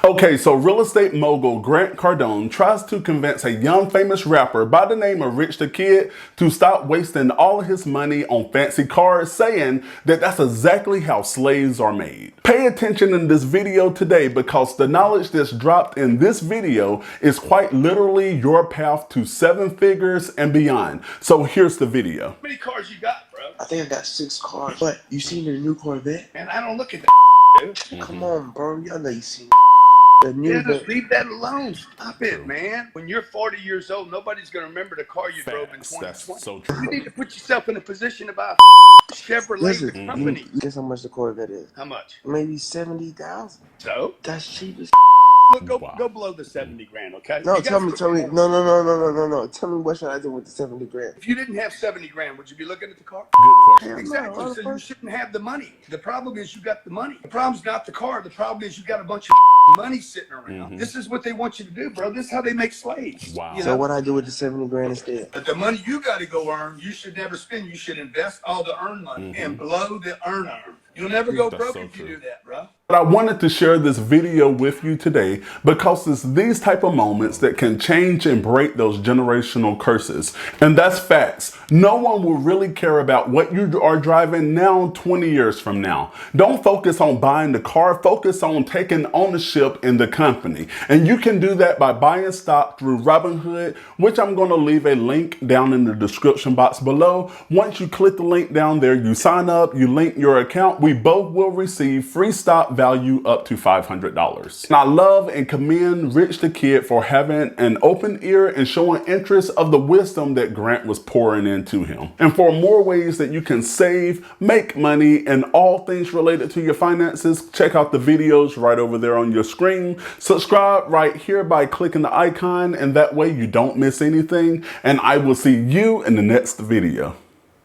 Okay, so real estate mogul Grant Cardone tries to convince a young famous rapper by the name of Rich the Kid to stop wasting all of his money on fancy cars, saying that that's exactly how slaves are made. Pay attention in this video today because the knowledge that's dropped in this video is quite literally your path to 7 figures and beyond. So here's the video. How many cars you got, bro? I think I got 6 cars. But you seen the new Corvette? Man, I don't look at that, dude. Come on, bro. Y'all know you seen the Yeah, new. just leave that alone. Stop it, man. When you're 40 years old, nobody's going to remember the car you drove in 2020. That's so true. You need to put yourself in a position to buy a Chevrolet Listen, company. Guess how much the Corvette is? How much? Maybe 70,000. So? That's cheap as. Look, go below the 70 grand, okay? No, You tell me. guys- No. Tell me what should I do with the 70 grand? If you didn't have 70 grand, would you be looking at the car? Good question. Exactly. No, So you shouldn't have the money. The problem is you got the money. The problem's not the car. The problem is you got a bunch of money sitting around. This is what they want you to do, bro. This is how they make slaves. Wow. You So know? what I do with the 70 grand instead? But the money you got to go earn, you should never spend. You should invest all the earned money and blow the earn. You'll never go That's broke so if you true. do that, bro. But I wanted to share this video with you today because it's these type of moments that can change and break those generational curses. And that's facts. No one will really care about what you are driving now 20 years from now. Don't focus on buying the car, focus on taking ownership in the company. And you can do that by buying stock through Robinhood, which I'm going to leave a link down in the description box below. Once you click the link down there, you sign up, you link your account, we both will receive free stock value up to $500. And I love and commend Rich the Kid for having an open ear and showing interest of the wisdom that Grant was pouring into him. And for more ways that you can save, make money, and all things related to your finances, check out the videos right over there on your screen. Subscribe right here by clicking the icon, and that way you don't miss anything. And I will see you in the next video.